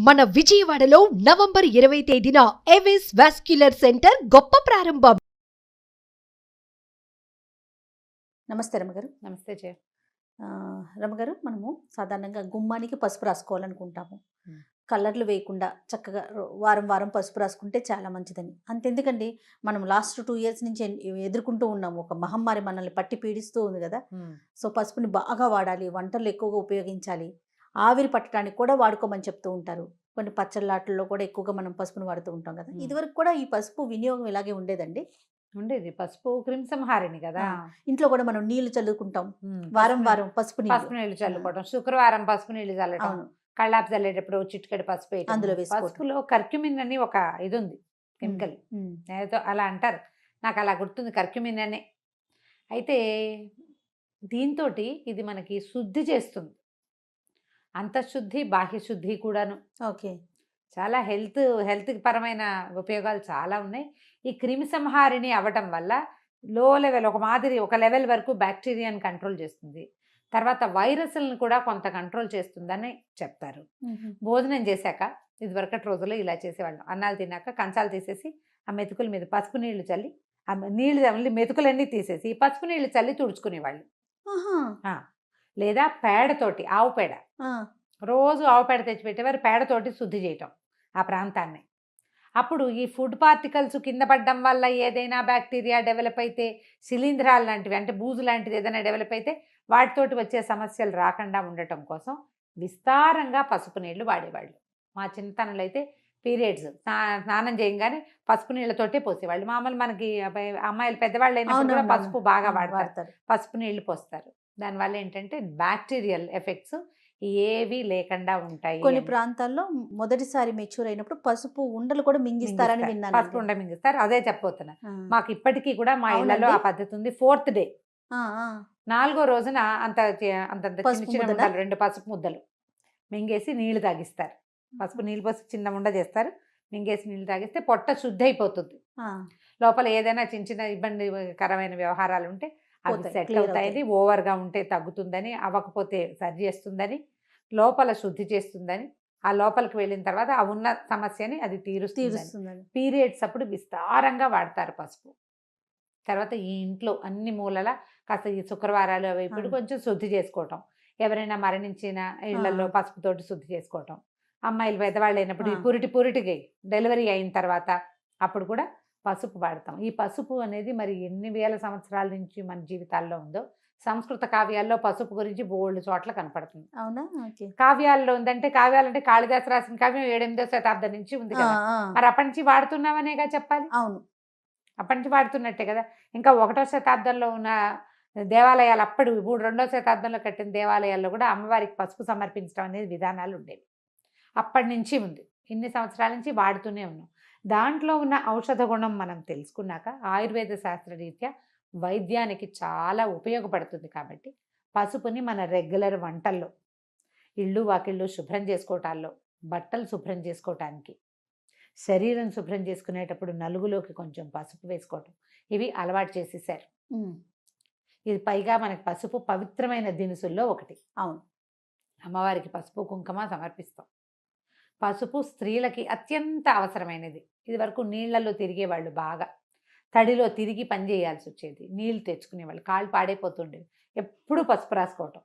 మన విజయవాడలో నవంబర్ 20 తేదీన ఏవిస్ వాస్క్యులర్ సెంటర్ గొప్ప ప్రారంభం. నమస్తే రమగారు. నమస్తే జయ. రమగారు, మనము సాధారణంగా గుమ్మానికి పసుపు రాసుకోవాలనుకుంటాము. మ్మ్. కలర్లు వేయకుండా చక్కగా వారం వారం పసుపు రాసుకుంటే చాలా మంచిదని. అంతెందుకండి, మనం లాస్ట్ 2 years నుంచి ఎదుర్కొంటూ ఉన్నాము. ఒక మహమ్మారి మనల్ని పట్టి పీడిస్తూ ఉంది కదా. సో పసుపుని బాగా వాడాలి, వంటల్లో ఎక్కువగా ఉపయోగించాలి, ఆవిరి పట్టడానికి కూడా వాడుకోమని చెప్తూ ఉంటారు. కొన్ని పచ్చళ్ళాటల్లో కూడా ఎక్కువగా మనం పసుపుని వాడుతూ ఉంటాం కదా. ఇదివరకు కూడా ఈ పసుపు వినియోగం ఇలాగే ఉండేదండి. ఉండేది. పసుపు క్రిమిసంహారిణి కదా. ఇంట్లో కూడా మనం నీళ్లు చల్లుకుంటాం, వారం వారం పసుపు పసుపు నీళ్లు చల్లుకోవడం, శుక్రవారం పసుపు నీళ్లు చల్లడం, అవును, కళ్ళాపు చల్లేటప్పుడు చిటికెడు పసుపు వేయటం. అందులో వేసుకోవటం. పసుపులో కర్క్యూమిన్ అని ఒక ఇది ఉంది, కెమికల్. ఏదో అలా అంటారు, నాకు అలా గుర్తుంది, కర్క్యూమిన్ అనే. అయితే దీంతో ఇది మనకి శుద్ధి చేస్తుంది, అంతఃశుద్ధి బాహ్య శుద్ధి కూడాను. ఓకే. చాలా హెల్త్ పరమైన ఉపయోగాలు చాలా ఉన్నాయి. ఈ క్రిమి సంహారిణి అవ్వటం వల్ల లో లెవెల్ ఒక లెవెల్ వరకు బ్యాక్టీరియాని కంట్రోల్ చేస్తుంది, తర్వాత వైరస్లను కూడా కొంత కంట్రోల్ చేస్తుందని చెప్తారు. భోజనం చేశాక ఇదివరకటి రోజుల్లో ఇలా చేసేవాళ్ళం, అన్నాలు తిన్నాక కంచాలు తీసేసి ఆ మెతుకుల మీద పసుపు నీళ్లు చల్లి, ఆ నీళ్ళు మెతుకులన్నీ తీసేసి ఈ పసుపు నీళ్లు చల్లి తుడుచుకునేవాళ్ళు. లేదా పేడతోటి, ఆవు పేడ, రోజు ఆవు పేడ తెచ్చిపెట్టేవారు, పేడతోటి శుద్ధి చేయటం ఆ ప్రాంతాన్ని. అప్పుడు ఈ ఫుడ్ పార్టికల్స్ కింద పడడం వల్ల ఏదైనా బ్యాక్టీరియా డెవలప్ అయితే, శిలీంధ్రాలు లాంటివి అంటే బూజు లాంటిది ఏదైనా డెవలప్ అయితే వాటితోటి వచ్చే సమస్యలు రాకుండా ఉండటం కోసం విస్తారంగా పసుపు నీళ్లు వాడేవాళ్ళు. మా చిన్నతనంలో అయితే పీరియడ్స్ స్నానం చేయగానే పసుపు నీళ్ళతోటే పోసేవాళ్ళు. మామూలు మనకి అమ్మాయిలు పెద్దవాళ్ళు అయినప్పుడు కూడా పసుపు బాగా వాడతారు, పసుపు నీళ్లు పోస్తారు. దానివల్ల ఏంటంటే బ్యాక్టీరియల్ ఎఫెక్ట్స్ ఏవి లేకుండా ఉంటాయి. కొన్ని ప్రాంతాల్లో మొదటిసారి మెచ్యూర్ అయినప్పుడు పసుపు ఉండలు కూడా మింగిస్తారని విన్నాను. పసుపు ఉండ మింగిస్తారు, అదే చెప్పబోతున్నా. మాకు ఇప్పటికీ కూడా మా ఇళ్లలో ఆ పద్ధతి ఉంది. 4th డే, 4వ రోజున అంత చిన్న ముద్దలు, 2 పసుపు ముద్దలు మింగేసి నీళ్లు తాగిస్తారు. పసుపు నీళ్ళు పోసి చిన్న ఉండ చేస్తారు, మింగేసి నీళ్ళు తాగిస్తే పొట్ట శుద్ధి అయిపోతుంది. లోపల ఏదైనా చిన్న ఇబ్బందికరమైన వ్యవహారాలు ఉంటే అవి సెట్ అవుతాయని, ఓవర్గా ఉంటే తగ్గుతుందని, అవ్వకపోతే సరి చేస్తుందని, లోపల శుద్ధి చేస్తుందని, ఆ లోపలికి వెళ్ళిన తర్వాత ఆ ఉన్న సమస్యని అది తీరుస్తుందని. పీరియడ్స్ అప్పుడు విస్తారంగా వాడతారు పసుపు. తర్వాత ఈ ఇంట్లో అన్ని మూలల కాస్త ఈ శుక్రవారాలు అవి ఇప్పుడు కొంచెం శుద్ధి చేసుకోవటం, ఎవరైనా మరణించిన ఇళ్లలో పసుపుతోటి శుద్ధి చేసుకోవటం, అమ్మాయిలు పెద్దవాళ్ళు అయినప్పుడు ఈ పురిటికి డెలివరీ అయిన తర్వాత అప్పుడు కూడా పసుపు వాడతాం. ఈ పసుపు అనేది మరి ఎన్ని వేల సంవత్సరాల నుంచి మన జీవితాల్లో ఉందో. సంస్కృత కావ్యాల్లో పసుపు గురించి బోల్డ్ చోట్ల కనపడుతుంది. అవునా? కావ్యాల్లో ఉందంటే, కావ్యాలంటే కాళిదాసు రాసిన కావ్యం 7వ శతాబ్దం నుంచి ఉంది కదా. మరి అప్పటి నుంచి వాడుతున్నామనేగా చెప్పాలి. అవును, అప్పటి నుంచి వాడుతున్నట్టే కదా. ఇంకా 1వ శతాబ్దంలో ఉన్న దేవాలయాలు, అప్పుడు 2వ శతాబ్దంలో కట్టిన దేవాలయాల్లో కూడా అమ్మవారికి పసుపు సమర్పించడం అనేది విధానాలు ఉండేవి. అప్పటి నుంచి ఉంది, ఇన్ని సంవత్సరాల నుంచి వాడుతూనే ఉన్నాం. దాంట్లో ఉన్న ఔషధ గుణం మనం తెలుసుకున్నాక ఆయుర్వేద శాస్త్రరీత్యా వైద్యానికి చాలా ఉపయోగపడుతుంది. కాబట్టి పసుపుని మన రెగ్యులర్ వంటల్లో, ఇళ్ళు వాకిళ్ళు శుభ్రం చేసుకోవటాల్లో, బట్టలు శుభ్రం చేసుకోవటానికి, శరీరం శుభ్రం చేసుకునేటప్పుడు నలుగులోకి కొంచెం పసుపు వేసుకోవటం, ఇవి అలవాటు చేసేసారు. ఇది పైగా మనకి పసుపు పవిత్రమైన దినుసుల్లో ఒకటి. అవును, అమ్మవారికి పసుపు కుంకుమ సమర్పిస్తాం. పసుపు స్త్రీలకి అత్యంత అవసరమైనది. ఇది వరకు నీళ్లలో తిరిగేవాళ్ళు, బాగా తడిలో తిరిగి పని చేయాల్సి వచ్చేది, నీళ్లు తెచ్చుకునేవాళ్ళు, కాళ్ళు పాడైపోతుండేవి. ఎప్పుడు పసుపు రాసుకోవటం,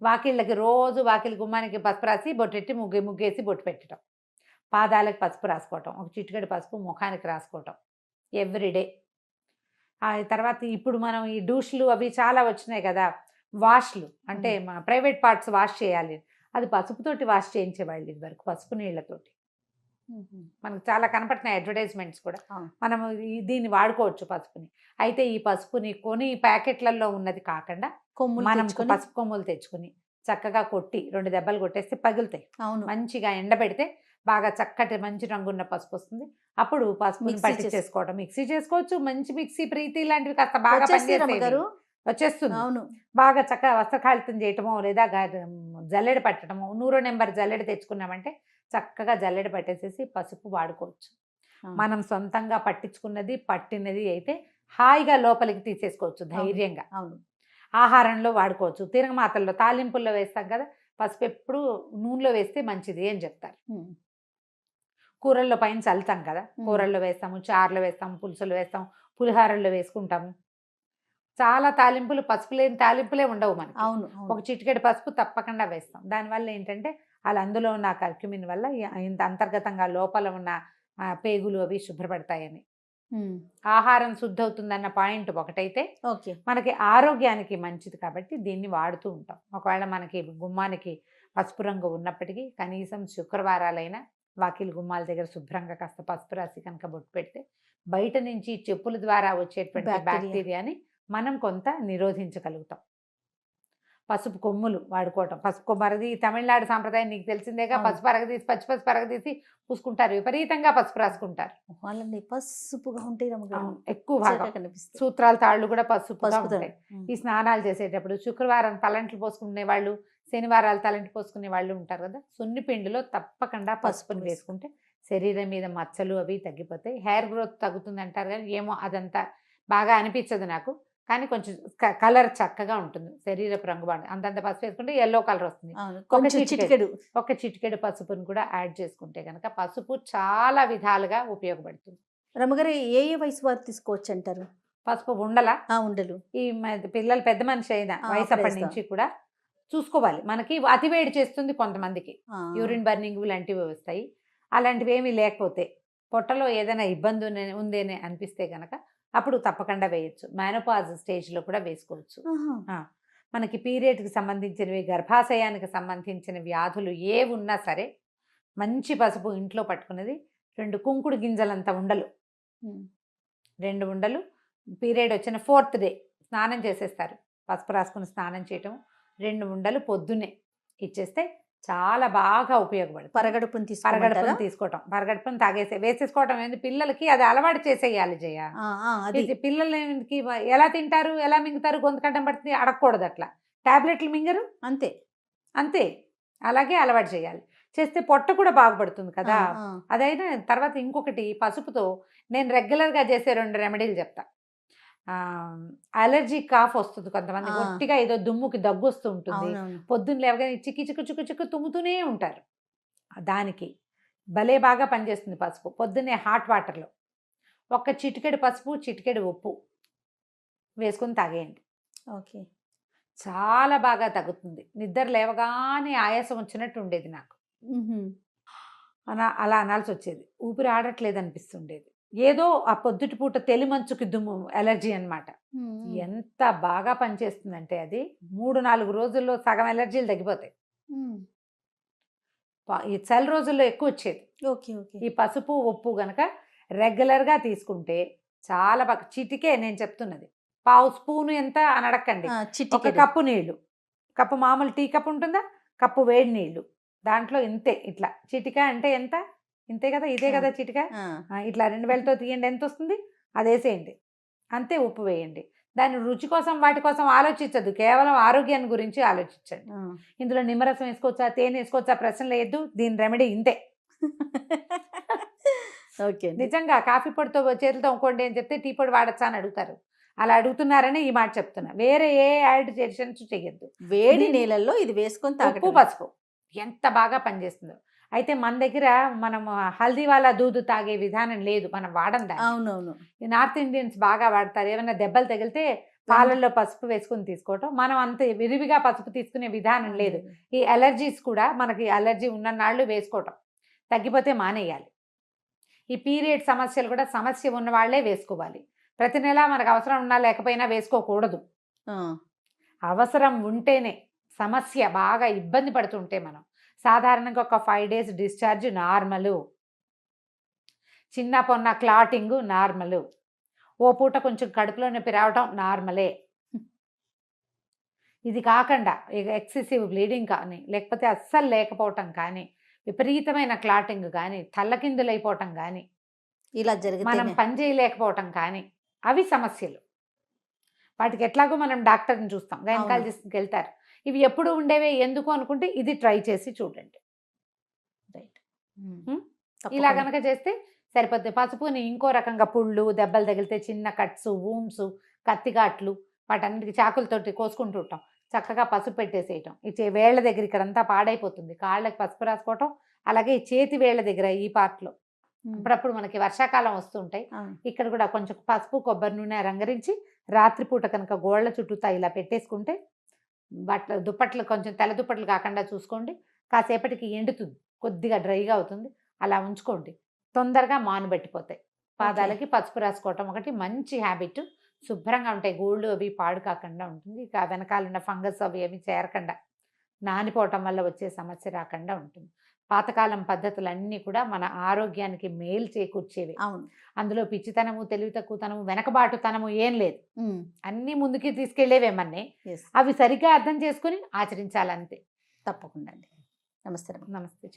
వాకిళ్ళకి రోజు వాకిలి గుమ్మానికి పసుపు రాసి బొట్టెట్టి ముగ్గేసి బొట్టు పెట్టడం, పాదాలకు పసుపు రాసుకోవటం, ఒక చిటికెడు పసుపు ముఖానికి రాసుకోవటం ఎవ్రీడే. ఆ తర్వాత ఇప్పుడు మనం ఈ డూష్లు అవి చాలా వచ్చినాయి కదా, వాష్లు అంటే మన ప్రైవేట్ పార్ట్స్ వాష్ చేయాలి, అది పసుపుతోటి వాష్ చేయించేవాళ్ళు ఇది వరకు, పసుపు నీళ్లతోటి. మనకు చాలా కనపడుతున్నాయి అడ్వర్టైజ్మెంట్స్ కూడా. మనం దీన్ని వాడుకోవచ్చు పసుపుని. అయితే ఈ పసుపుని కొని ప్యాకెట్లలో ఉన్నది కాకుండా మనం పసుపు కొమ్ములు తెచ్చుకుని చక్కగా కొట్టి 2 దెబ్బలు కొట్టేస్తే పగులుతాయి. మంచిగా ఎండబెడితే బాగా చక్కటి మంచి రంగున్న పసుపు వస్తుంది. అప్పుడు పసుపుని పట్టి చేసుకోవడం, మిక్సీ చేసుకోవచ్చు. మంచి మిక్సీ ప్రీతి లాంటివి కాస్త బాగా పనిచేస్తారు, వచ్చేస్తుంది. అవును, బాగా చక్కగా వస్త్రకాళితం చేయటమో, లేదా జల్లెడ పట్టడమో, 100వ నెంబర్ జల్లెడ తెచ్చుకున్నామంటే చక్కగా జల్లెడ పట్టేసేసి పసుపు వాడుకోవచ్చు. మనం సొంతంగా పట్టించుకున్నది పట్టినది అయితే హాయిగా లోపలికి తీసేసుకోవచ్చు ధైర్యంగా. అవును, ఆహారంలో వాడుకోవచ్చు, తిరగమాతల్లో తాలింపుల్లో వేస్తాం కదా, పసుపు ఎప్పుడు నూనెలో వేస్తే మంచిది అని చెప్తారు. ఉమ్. కూరల్లో పైన చల్లుతాం కదా, మ్మ్. కూరల్లో వేస్తాము, చారులో వేస్తాము, పులుసులో వేస్తాం, పులిహారల్లో వేసుకుంటాము. చాలా తాలింపులు పసుపు లేని తాలింపులే ఉండవు మనకి. అవును ఒక చిటికెడు పసుపు తప్పకుండా వేస్తాం. దానివల్ల ఏంటంటే అలా అందులో ఉన్న కర్క్యూమిన్ వల్ల ఇంత అంతర్గతంగా లోపల ఉన్న పేగులు అవి శుభ్రపడతాయని. ఆహారం శుద్ధి అవుతుందన్న పాయింట్ ఒకటైతే ఓకే. మనకి ఆరోగ్యానికి మంచిది కాబట్టి దీన్ని వాడుతూ ఉంటాం. ఒకవేళ మనకి గుమ్మానికి పసుపు రంగు ఉన్నప్పటికీ కనీసం శుక్రవారాలైనా వాకిలి గుమ్మాల దగ్గర శుభ్రంగా కాస్త పసుపు రాసి కనుక బొట్టు పెడితే బయట నుంచి చెప్పుల ద్వారా వచ్చేటువంటి బ్యాక్టీరియాని మనం కొంత నిరోధించగలుగుతాం. పసుపు కొమ్ములు వాడుకోవటం, పసుపు కొమ్మరది తమిళనాడు సాంప్రదాయం నీకు తెలిసిందేగా. పసుపు అరగదీసి పసుపు అరగదీసి పూసుకుంటారు, విపరీతంగా పసుపు రాసుకుంటారు. వాళ్ళని పసుపుగా ఉంటాయి ఎక్కువ భాగం కనిపిస్తుంది. సూత్రాల తాళ్ళు కూడా పసుపుగా ఉంటాయి. ఈ స్నానాలు చేసేటప్పుడు శుక్రవారం తలంట్లు పోసుకునే వాళ్ళు, శనివారాలు తలంటి పోసుకునే వాళ్ళు ఉంటారు కదా, సున్ని పిండిలో తప్పకుండా పసుపుని వేసుకుంటే శరీరం మీద మచ్చలు అవి తగ్గిపోతాయి. హెయిర్ గ్రోత్ తగ్గుతుంది అంటారు కానీ ఏమో అదంతా బాగా అనిపించదు నాకు. కానీ కొంచెం కలర్ చక్కగా ఉంటుంది, శరీరపు రంగు బాగుంటుంది. అంతంత పసుపు వేసుకుంటే ఎల్లో కలర్ వస్తుంది. ఒక చిటికెడు పసుపుని కూడా యాడ్ చేసుకుంటే కనుక పసుపు చాలా విధాలుగా ఉపయోగపడుతుంది. రమ్మగారు ఏ వయసు వారు తీసుకోవచ్చు అంటారు పసుపు? ఉండలు ఈ పిల్లలు పెద్ద మనిషి అయిన వయసు అప్పటి నుంచి కూడా చూసుకోవాలి. మనకి అతివేడి చేస్తుంది కొంతమందికి, యూరిన్ బర్నింగ్ లాంటివి వస్తాయి. అలాంటివి ఏమీ లేకపోతే పొట్టలో ఏదైనా ఇబ్బంది ఉంది అని అనిపిస్తే కనుక అప్పుడు తప్పకుండా వేయచ్చు. మెనోపాజ్ స్టేజ్లో కూడా వేసుకోవచ్చు. మనకి పీరియడ్కి సంబంధించినవి, గర్భాశయానికి సంబంధించిన వ్యాధులు ఏ ఉన్నా సరే మంచి పసుపు ఇంట్లో పట్టుకున్నది 2 కుంకుడు గింజలంత ఉండలు, 2 ఉండలు పీరియడ్ వచ్చిన 4th డే స్నానం చేసేస్తారు. పసుపు రాసుకుని స్నానం చేయటం, 2 ఉండలు పొద్దున్నే ఇచ్చేస్తే చాలా బాగా ఉపయోగపడుతుంది. పరగడుపుని తీసుకోవటం, పరగడుపుని వేసేసుకోవటం ఏంటి, పిల్లలకి అది అలవాటు చేసేయాలి జయ. పిల్లలకి ఎలా తింటారు, ఎలా మింగుతారు, గొంతు కట్టం పడుతుంది, అడగకూడదు. అట్లా టాబ్లెట్లు మింగరు, అంతే అలాగే అలవాటు చేయాలి. చేస్తే పొట్ట కూడా బాగుపడుతుంది కదా. అదైనా తర్వాత ఇంకొకటి, పసుపుతో నేను రెగ్యులర్గా చేసే 2 రెమెడీలు చెప్తా. అలర్జీ కాఫ్ వస్తుంది కొంతమంది, గట్టిగా ఏదో దుమ్ముకి దగ్గు వస్తూ ఉంటుంది, పొద్దున్న లేవగానే చిక్కి తుమ్ముతూనే ఉంటారు. దానికి భలే బాగా పనిచేస్తుంది పసుపు. పొద్దున్నే హాట్ వాటర్లో 1 చిటికెడు పసుపు, చిటికెడు ఉప్పు వేసుకొని తాగేయండి. ఓకే, చాలా బాగా తగ్గుతుంది. నిద్ర లేవగానే ఆయాసం వచ్చినట్టు ఉండేది నాకు, అలా అనాల్సి వచ్చేది. ఊపిరి ఆడట్లేదు అనిపిస్తుండేది. ఏదో ఆ పొద్దుటి పూట తెలిమంచుకి దుమ్ము ఎలర్జీ అన్నమాట. ఎంత బాగా పనిచేస్తుందంటే అది 3-4 రోజుల్లో సగం ఎలర్జీలు తగ్గిపోతాయి. ఈ చలి రోజుల్లో ఎక్కువ వచ్చేది. ఈ పసుపు ఉప్పు గనక రెగ్యులర్గా తీసుకుంటే చాలా బాగా. చిటికే నేను చెప్తున్నది, 1/2 స్పూను ఎంత అని అడగండి. 1 కప్పు నీళ్లు, కప్పు మామూలు టీ కప్పు ఉంటుందా, కప్పు వేడి నీళ్లు, దాంట్లో ఇంతే. ఇట్లా చిటిక అంటే ఎంత, ఇంతే కదా, ఇదే కదా చిటిక. ఇట్లా 2 వేలతో తీయండి, ఎంత వస్తుంది అది వేసేయండి, అంతే. ఉప్పు వేయండి. దాని రుచి కోసం వాటి కోసం ఆలోచించద్దు, కేవలం ఆరోగ్యాన్ని గురించి ఆలోచించండి. ఇందులో నిమ్మరసం వేసుకోవచ్చా, తేనె వేసుకోవచ్చా ప్రశ్న లేదు. దీని రెమెడీ ఇంతే. ఓకే, నిజంగా కాఫీ పొడితో చేతులతో ఇంకోండి అని చెప్తే టీ పొడి వాడచ్చా అని అడుగుతారు. అలా అడుగుతున్నారని ఈ మాట చెప్తున్నా. వేరే ఏ యాడిషన్స్ చెయ్యొద్దు. వేడి నీళ్ళల్లో ఇది వేసుకొని ఉప్పు పసుపు ఎంత బాగా పనిచేస్తుందో. అయితే మన దగ్గర మనం హల్దీ వాళ్ళ దూదు తాగే విధానం లేదు, మనం వాడం దాన్ని. అవునవును, నార్త్ ఇండియన్స్ బాగా వాడతారు. ఏమైనా దెబ్బలు తగిలితే పాలల్లో పసుపు వేసుకుని తీసుకోవటం. మనం అంత విరివిగా పసుపు తీసుకునే విధానం లేదు. ఈ అలర్జీస్ కూడా మనకి అలర్జీ ఉన్ననాళ్ళు వేసుకోవటం, తగ్గిపోతే మానేయాలి. ఈ పీరియడ్ సమస్యలు కూడా సమస్య ఉన్న వాళ్ళే వేసుకోవాలి. ప్రతి నెల మనకు అవసరం ఉన్నా లేకపోయినా వేసుకోకూడదు. అవసరం ఉంటేనే. సమస్య బాగా ఇబ్బంది పడుతుంటే మనం సాధారణంగా ఒక 5 days డిశ్చార్జ్ నార్మలు, చిన్న పొన్న క్లాటింగ్ నార్మలు, ఓ పూట కొంచెం కడుపులో నొప్పి రావటం నార్మలే. ఇది కాకుండా ఎక్సెసివ్ బ్లీడింగ్ కానీ, లేకపోతే అస్సలు లేకపోవటం కానీ, విపరీతమైన క్లాటింగ్ కానీ, తల్లకిందులైపోవటం కానీ, ఇలా జరిగితే మనం పని చేయలేకపోవటం కానీ, అవి సమస్యలు. వాటికి ఎట్లాగో మనం డాక్టర్ని చూస్తాం, గైనకాలజిస్ట్కి వెళ్తారు. ఇవి ఎప్పుడు ఉండేవే ఎందుకు అనుకుంటే ఇది ట్రై చేసి చూడండి. ఇలా కనుక చేస్తే సరిపోతుంది. పసుపుని ఇంకో రకంగా పుళ్ళు, దెబ్బలు తగిలితే చిన్న కట్స్, వూండ్స్, కత్తిగాట్లు, వాటన్నిటికి చాకులతోటి కోసుకుంటూ ఉంటాం. చక్కగా పసుపు పెట్టేసేయటం. వేళ్ళ దగ్గర ఇక్కడంతా పాడైపోతుంది, కాళ్ళకి పసుపు రాసుకోవటం. అలాగే ఈ చేతి వేళ్ళ దగ్గర ఈ పార్ట్లో అప్పుడప్పుడు మనకి వర్షాకాలం వస్తుంటాయి, ఇక్కడ కూడా కొంచెం పసుపు కొబ్బరి నూనె రంగరించి రాత్రిపూట కనుక గోళ్ళ చుట్టూతా ఇలా పెట్టేసుకుంటే దుప్పట్లు కొంచెం తెల్ల దుప్పట్లు కాకుండా చూసుకోండి. కాసేపటికి ఎండుతుంది, కొద్దిగా డ్రైగా అవుతుంది, అలా ఉంచుకోండి. తొందరగా మానుబెట్టిపోతాయి. పాదాలకి పసుపు రాసుకోవటం ఒకటి మంచి హ్యాబిట్. శుభ్రంగా ఉంటాయి, గోళ్ళు అవి పాడు కాకుండా ఉంటుంది. ఇక వెనకాలన్న ఫంగస్ అవి ఏమి చేరకుండా, నానిపోవటం వల్ల వచ్చే సమస్య రాకుండా ఉంటుంది. పాతకాలం పద్ధతులన్నీ కూడా మన ఆరోగ్యానికి మేలు చేకూర్చేవి. అవును, అందులో పిచ్చితనము, తెలివి తక్కువతనము, వెనకబాటుతనము ఏం లేదు. అన్నీ ముందుకి తీసుకెళ్లేవేమన్నీ. అవి సరిగ్గా అర్థం చేసుకుని ఆచరించాలంతే. తప్పకుండా అండి. నమస్తే. నమస్తే.